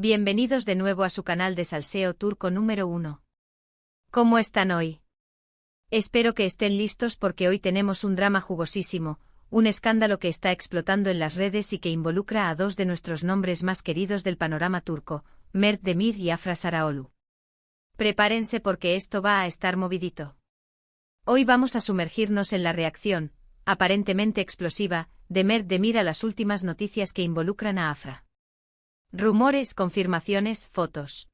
Bienvenidos de nuevo a su canal de salseo turco número 1. ¿Cómo están hoy? Espero que estén listos porque hoy tenemos un drama jugosísimo, un escándalo que está explotando en las redes y que involucra a dos de nuestros nombres más queridos del panorama turco, Mert Demir y Afra Sarıoğlu. Prepárense porque esto va a estar movidito. Hoy vamos a sumergirnos en la reacción, aparentemente explosiva, de Mert Demir a las últimas noticias que involucran a Afra. Rumores, confirmaciones, fotos.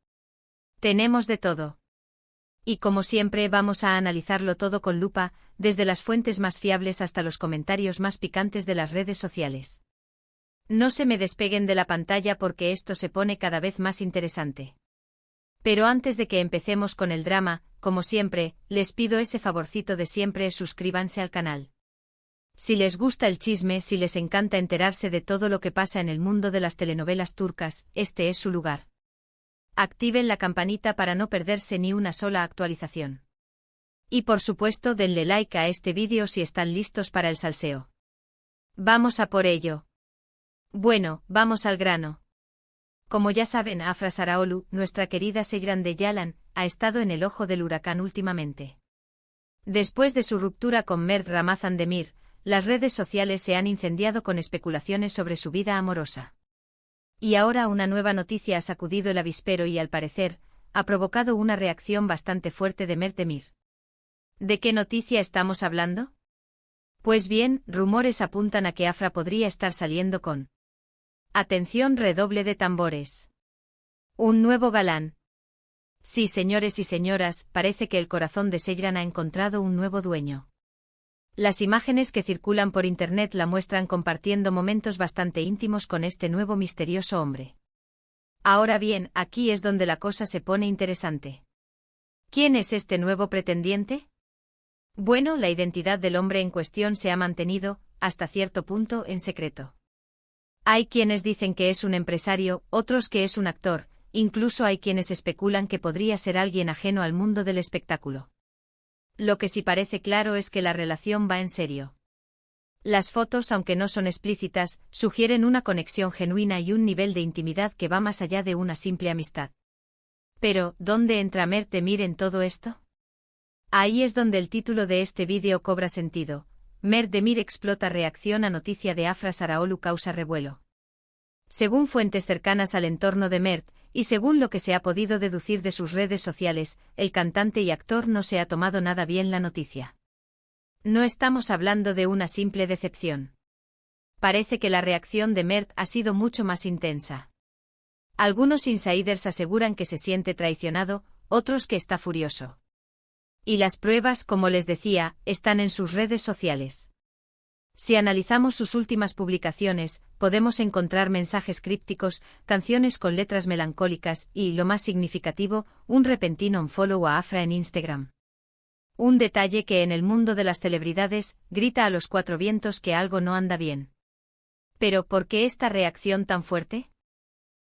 Tenemos de todo. Y como siempre vamos a analizarlo todo con lupa, desde las fuentes más fiables hasta los comentarios más picantes de las redes sociales. No se me despeguen de la pantalla porque esto se pone cada vez más interesante. Pero antes de que empecemos con el drama, como siempre, les pido ese favorcito de siempre: suscríbanse al canal. Si les gusta el chisme, si les encanta enterarse de todo lo que pasa en el mundo de las telenovelas turcas, este es su lugar. Activen la campanita para no perderse ni una sola actualización. Y por supuesto denle like a este vídeo si están listos para el salseo. Vamos a por ello. Bueno, vamos al grano. Como ya saben, Afra Sarıoğlu, nuestra querida Seyran de Yalan, ha estado en el ojo del huracán últimamente. Después de su ruptura con Mert Ramazan Demir, las redes sociales se han incendiado con especulaciones sobre su vida amorosa. Y ahora una nueva noticia ha sacudido el avispero y, al parecer, ha provocado una reacción bastante fuerte de Mert Demir. ¿De qué noticia estamos hablando? Pues bien, rumores apuntan a que Afra podría estar saliendo con... Atención, redoble de tambores. Un nuevo galán. Sí, señores y señoras, parece que el corazón de Seyran ha encontrado un nuevo dueño. Las imágenes que circulan por internet la muestran compartiendo momentos bastante íntimos con este nuevo misterioso hombre. Ahora bien, aquí es donde la cosa se pone interesante. ¿Quién es este nuevo pretendiente? Bueno, la identidad del hombre en cuestión se ha mantenido, hasta cierto punto, en secreto. Hay quienes dicen que es un empresario, otros que es un actor, incluso hay quienes especulan que podría ser alguien ajeno al mundo del espectáculo. Lo que sí parece claro es que la relación va en serio. Las fotos, aunque no son explícitas, sugieren una conexión genuina y un nivel de intimidad que va más allá de una simple amistad. Pero, ¿dónde entra Mert Demir en todo esto? Ahí es donde el título de este vídeo cobra sentido. Mert Demir explota, reacción a noticia de Afra Sarıoğlu causa revuelo. Según fuentes cercanas al entorno de Mert, y según lo que se ha podido deducir de sus redes sociales, el cantante y actor no se ha tomado nada bien la noticia. No estamos hablando de una simple decepción. Parece que la reacción de Mert ha sido mucho más intensa. Algunos insiders aseguran que se siente traicionado, otros que está furioso. Y las pruebas, como les decía, están en sus redes sociales. Si analizamos sus últimas publicaciones, podemos encontrar mensajes crípticos, canciones con letras melancólicas y, lo más significativo, un repentino unfollow a Afra en Instagram. Un detalle que en el mundo de las celebridades grita a los cuatro vientos que algo no anda bien. Pero, ¿por qué esta reacción tan fuerte?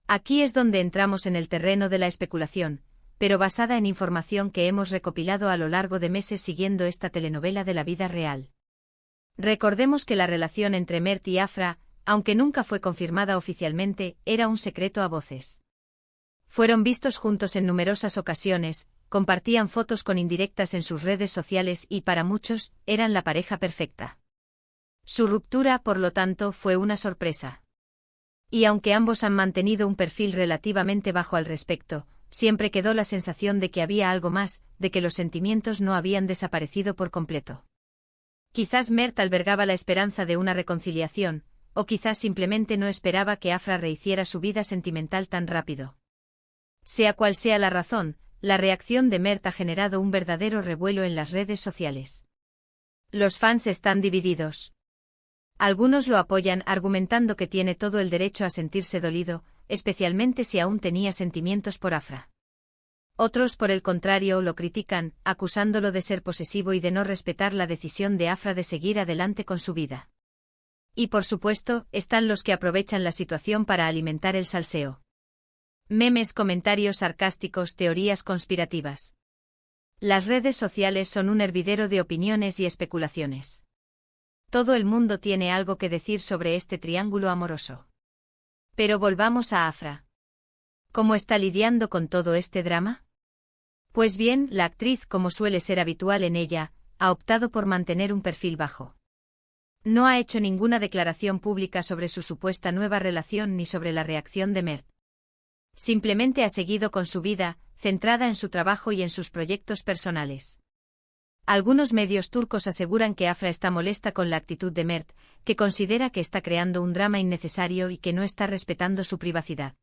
Aquí es donde entramos en el terreno de la especulación, pero basada en información que hemos recopilado a lo largo de meses siguiendo esta telenovela de la vida real. Recordemos que la relación entre Mert y Afra, aunque nunca fue confirmada oficialmente, era un secreto a voces. Fueron vistos juntos en numerosas ocasiones, compartían fotos con indirectas en sus redes sociales y, para muchos, eran la pareja perfecta. Su ruptura, por lo tanto, fue una sorpresa. Y aunque ambos han mantenido un perfil relativamente bajo al respecto, siempre quedó la sensación de que había algo más, de que los sentimientos no habían desaparecido por completo. Quizás Mert albergaba la esperanza de una reconciliación, o quizás simplemente no esperaba que Afra rehiciera su vida sentimental tan rápido. Sea cual sea la razón, la reacción de Mert ha generado un verdadero revuelo en las redes sociales. Los fans están divididos. Algunos lo apoyan argumentando que tiene todo el derecho a sentirse dolido, especialmente si aún tenía sentimientos por Afra. Otros, por el contrario, lo critican, acusándolo de ser posesivo y de no respetar la decisión de Afra de seguir adelante con su vida. Y por supuesto, están los que aprovechan la situación para alimentar el salseo. Memes, comentarios sarcásticos, teorías conspirativas. Las redes sociales son un hervidero de opiniones y especulaciones. Todo el mundo tiene algo que decir sobre este triángulo amoroso. Pero volvamos a Afra. ¿Cómo está lidiando con todo este drama? Pues bien, la actriz, como suele ser habitual en ella, ha optado por mantener un perfil bajo. No ha hecho ninguna declaración pública sobre su supuesta nueva relación ni sobre la reacción de Mert. Simplemente ha seguido con su vida, centrada en su trabajo y en sus proyectos personales. Algunos medios turcos aseguran que Afra está molesta con la actitud de Mert, que considera que está creando un drama innecesario y que no está respetando su privacidad.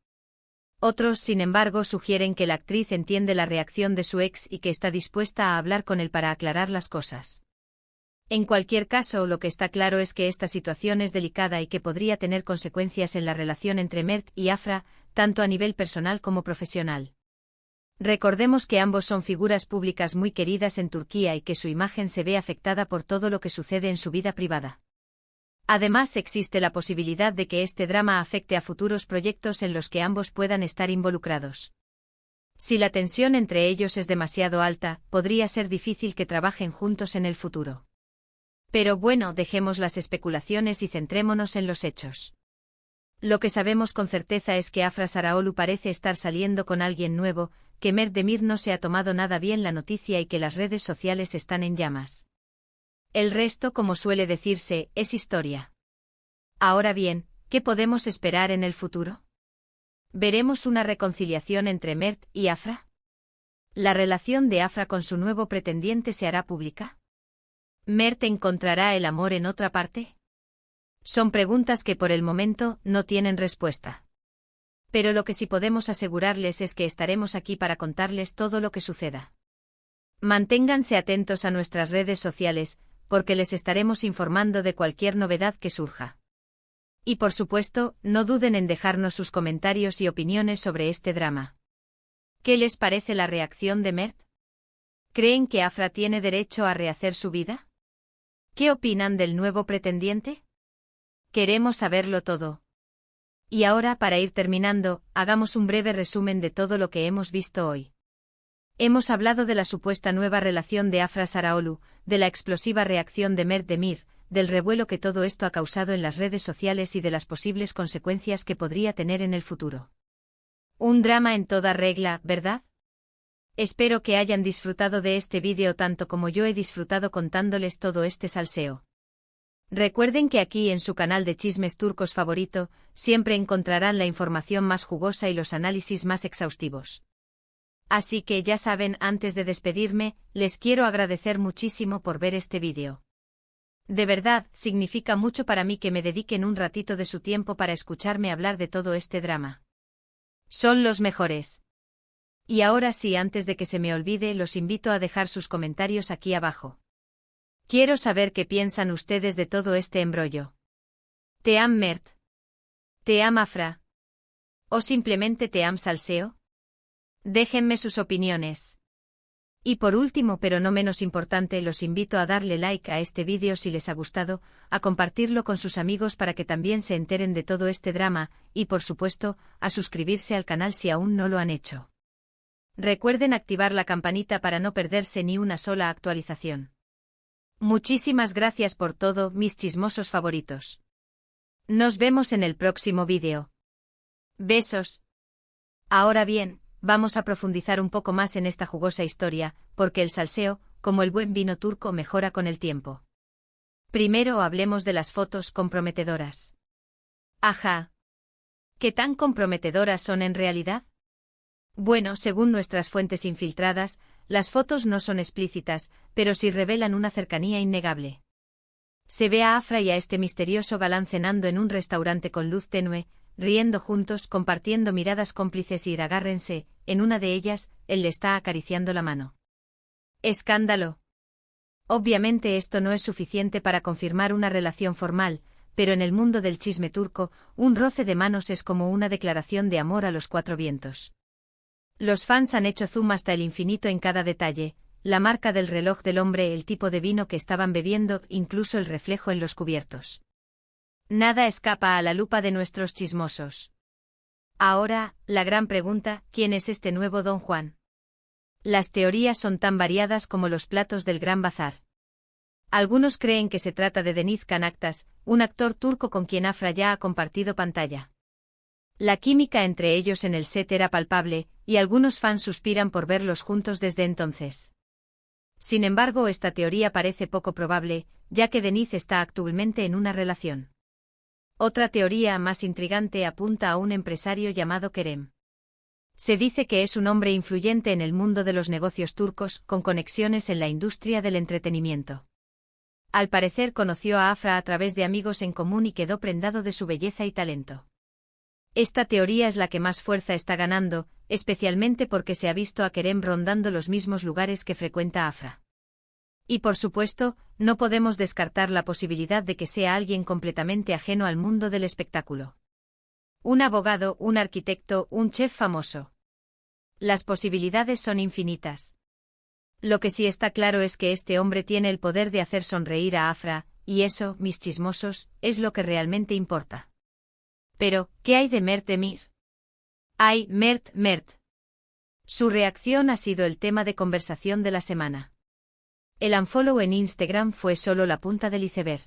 Otros, sin embargo, sugieren que la actriz entiende la reacción de su ex y que está dispuesta a hablar con él para aclarar las cosas. En cualquier caso, lo que está claro es que esta situación es delicada y que podría tener consecuencias en la relación entre Mert y Afra, tanto a nivel personal como profesional. Recordemos que ambos son figuras públicas muy queridas en Turquía y que su imagen se ve afectada por todo lo que sucede en su vida privada. Además, existe la posibilidad de que este drama afecte a futuros proyectos en los que ambos puedan estar involucrados. Si la tensión entre ellos es demasiado alta, podría ser difícil que trabajen juntos en el futuro. Pero bueno, dejemos las especulaciones y centrémonos en los hechos. Lo que sabemos con certeza es que Afra Sarıoğlu parece estar saliendo con alguien nuevo, que Mert Demir no se ha tomado nada bien la noticia y que las redes sociales están en llamas. El resto, como suele decirse, es historia. Ahora bien, ¿qué podemos esperar en el futuro? ¿Veremos una reconciliación entre Mert y Afra? ¿La relación de Afra con su nuevo pretendiente se hará pública? ¿Mert encontrará el amor en otra parte? Son preguntas que por el momento no tienen respuesta. Pero lo que sí podemos asegurarles es que estaremos aquí para contarles todo lo que suceda. Manténganse atentos a nuestras redes sociales, porque les estaremos informando de cualquier novedad que surja. Y por supuesto, no duden en dejarnos sus comentarios y opiniones sobre este drama. ¿Qué les parece la reacción de Mert? ¿Creen que Afra tiene derecho a rehacer su vida? ¿Qué opinan del nuevo pretendiente? Queremos saberlo todo. Y ahora, para ir terminando, hagamos un breve resumen de todo lo que hemos visto hoy. Hemos hablado de la supuesta nueva relación de Afra Sarıoğlu, de la explosiva reacción de Mert Demir, del revuelo que todo esto ha causado en las redes sociales y de las posibles consecuencias que podría tener en el futuro. Un drama en toda regla, ¿verdad? Espero que hayan disfrutado de este vídeo tanto como yo he disfrutado contándoles todo este salseo. Recuerden que aquí en su canal de chismes turcos favorito, siempre encontrarán la información más jugosa y los análisis más exhaustivos. Así que ya saben, antes de despedirme, les quiero agradecer muchísimo por ver este vídeo. De verdad, significa mucho para mí que me dediquen un ratito de su tiempo para escucharme hablar de todo este drama. Son los mejores. Y ahora sí, antes de que se me olvide, los invito a dejar sus comentarios aquí abajo. Quiero saber qué piensan ustedes de todo este embrollo. ¿Te am Mert? ¿Te am Afra? ¿O simplemente te am Salseo? Déjenme sus opiniones. Y por último, pero no menos importante, los invito a darle like a este vídeo si les ha gustado, a compartirlo con sus amigos para que también se enteren de todo este drama, y por supuesto, a suscribirse al canal si aún no lo han hecho. Recuerden activar la campanita para no perderse ni una sola actualización. Muchísimas gracias por todo, mis chismosos favoritos. Nos vemos en el próximo vídeo. Besos. Ahora bien, vamos a profundizar un poco más en esta jugosa historia, porque el salseo, como el buen vino turco, mejora con el tiempo. Primero hablemos de las fotos comprometedoras. Ajá. ¿Qué tan comprometedoras son en realidad? Bueno, según nuestras fuentes infiltradas, las fotos no son explícitas, pero sí revelan una cercanía innegable. Se ve a Afra y a este misterioso galán cenando en un restaurante con luz tenue, riendo juntos, compartiendo miradas cómplices y agárrense, en una de ellas, él le está acariciando la mano. ¡Escándalo! Obviamente esto no es suficiente para confirmar una relación formal, pero en el mundo del chisme turco, un roce de manos es como una declaración de amor a los cuatro vientos. Los fans han hecho zoom hasta el infinito en cada detalle, la marca del reloj del hombre, el tipo de vino que estaban bebiendo, incluso el reflejo en los cubiertos. Nada escapa a la lupa de nuestros chismosos. Ahora, la gran pregunta, ¿quién es este nuevo Don Juan? Las teorías son tan variadas como los platos del Gran Bazar. Algunos creen que se trata de Deniz Canaktas, un actor turco con quien Afra ya ha compartido pantalla. La química entre ellos en el set era palpable, y algunos fans suspiran por verlos juntos desde entonces. Sin embargo, esta teoría parece poco probable, ya que Denise está actualmente en una relación. Otra teoría más intrigante apunta a un empresario llamado Kerem. Se dice que es un hombre influyente en el mundo de los negocios turcos, con conexiones en la industria del entretenimiento. Al parecer conoció a Afra a través de amigos en común y quedó prendado de su belleza y talento. Esta teoría es la que más fuerza está ganando, especialmente porque se ha visto a Kerem rondando los mismos lugares que frecuenta Afra. Y por supuesto, no podemos descartar la posibilidad de que sea alguien completamente ajeno al mundo del espectáculo. Un abogado, un arquitecto, un chef famoso. Las posibilidades son infinitas. Lo que sí está claro es que este hombre tiene el poder de hacer sonreír a Afra, y eso, mis chismosos, es lo que realmente importa. Pero, ¿qué hay de Mert Demir? ¡Ay, Mert! Su reacción ha sido el tema de conversación de la semana. El unfollow en Instagram fue solo la punta del iceberg.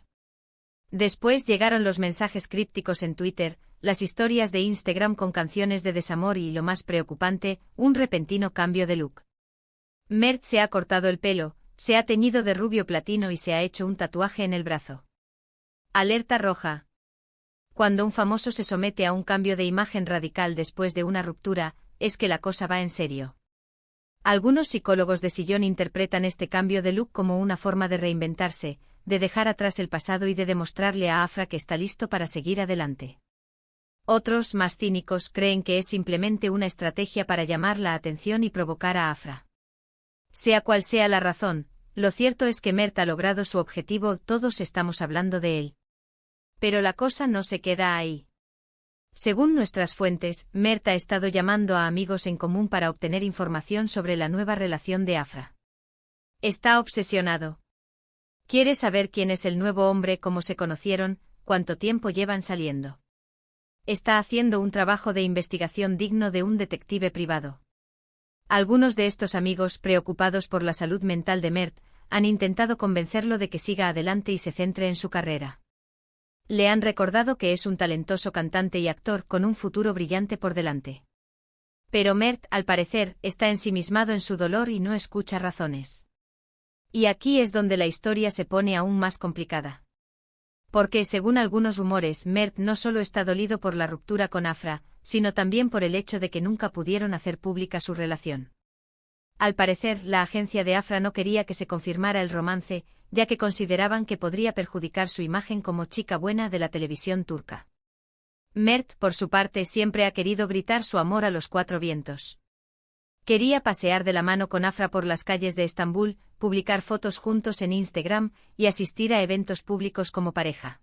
Después llegaron los mensajes crípticos en Twitter, las historias de Instagram con canciones de desamor y, lo más preocupante, un repentino cambio de look. Mert se ha cortado el pelo, se ha teñido de rubio platino y se ha hecho un tatuaje en el brazo. Alerta roja. Cuando un famoso se somete a un cambio de imagen radical después de una ruptura, es que la cosa va en serio. Algunos psicólogos de sillón interpretan este cambio de look como una forma de reinventarse, de dejar atrás el pasado y de demostrarle a Afra que está listo para seguir adelante. Otros, más cínicos, creen que es simplemente una estrategia para llamar la atención y provocar a Afra. Sea cual sea la razón, lo cierto es que Mert ha logrado su objetivo, todos estamos hablando de él. Pero la cosa no se queda ahí. Según nuestras fuentes, Mert ha estado llamando a amigos en común para obtener información sobre la nueva relación de Afra. Está obsesionado. Quiere saber quién es el nuevo hombre, cómo se conocieron, cuánto tiempo llevan saliendo. Está haciendo un trabajo de investigación digno de un detective privado. Algunos de estos amigos, preocupados por la salud mental de Mert, han intentado convencerlo de que siga adelante y se centre en su carrera. Le han recordado que es un talentoso cantante y actor con un futuro brillante por delante. Pero Mert, al parecer, está ensimismado en su dolor y no escucha razones. Y aquí es donde la historia se pone aún más complicada. Porque, según algunos rumores, Mert no solo está dolido por la ruptura con Afra, sino también por el hecho de que nunca pudieron hacer pública su relación. Al parecer, la agencia de Afra no quería que se confirmara el romance, ya que consideraban que podría perjudicar su imagen como chica buena de la televisión turca. Mert, por su parte, siempre ha querido gritar su amor a los cuatro vientos. Quería pasear de la mano con Afra por las calles de Estambul, publicar fotos juntos en Instagram y asistir a eventos públicos como pareja.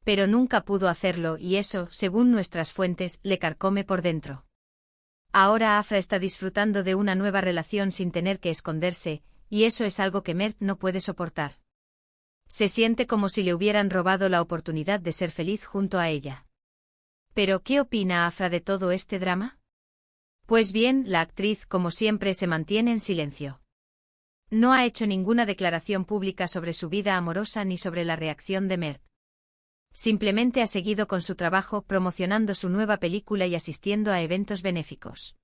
Pero nunca pudo hacerlo y eso, según nuestras fuentes, le carcome por dentro. Ahora Afra está disfrutando de una nueva relación sin tener que esconderse, y eso es algo que Mert no puede soportar. Se siente como si le hubieran robado la oportunidad de ser feliz junto a ella. ¿Pero qué opina Afra de todo este drama? Pues bien, la actriz, como siempre, se mantiene en silencio. No ha hecho ninguna declaración pública sobre su vida amorosa ni sobre la reacción de Mert. Simplemente ha seguido con su trabajo, promocionando su nueva película y asistiendo a eventos benéficos.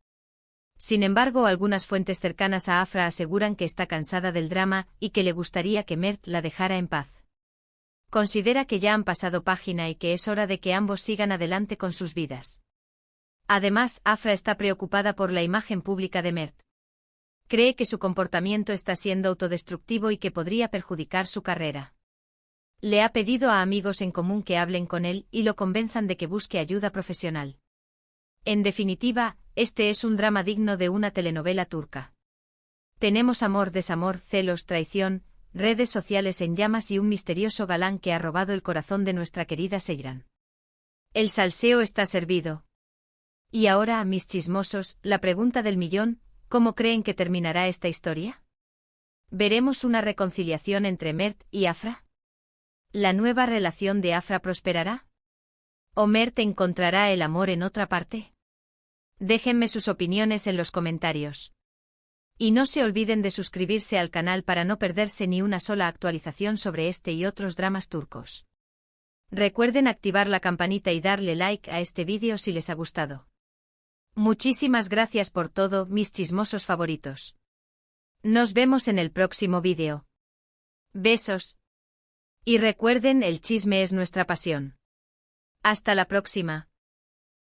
Sin embargo, algunas fuentes cercanas a Afra aseguran que está cansada del drama y que le gustaría que Mert la dejara en paz. Considera que ya han pasado página y que es hora de que ambos sigan adelante con sus vidas. Además, Afra está preocupada por la imagen pública de Mert. Cree que su comportamiento está siendo autodestructivo y que podría perjudicar su carrera. Le ha pedido a amigos en común que hablen con él y lo convenzan de que busque ayuda profesional. En definitiva, este es un drama digno de una telenovela turca. Tenemos amor, desamor, celos, traición, redes sociales en llamas y un misterioso galán que ha robado el corazón de nuestra querida Seyran. El salseo está servido. Y ahora, mis chismosos, la pregunta del millón, ¿cómo creen que terminará esta historia? ¿Veremos una reconciliación entre Mert y Afra? ¿La nueva relación de Afra prosperará? ¿O Mert encontrará el amor en otra parte? Déjenme sus opiniones en los comentarios. Y no se olviden de suscribirse al canal para no perderse ni una sola actualización sobre este y otros dramas turcos. Recuerden activar la campanita y darle like a este vídeo si les ha gustado. Muchísimas gracias por todo, mis chismosos favoritos. Nos vemos en el próximo vídeo. Besos. Y recuerden, el chisme es nuestra pasión. Hasta la próxima.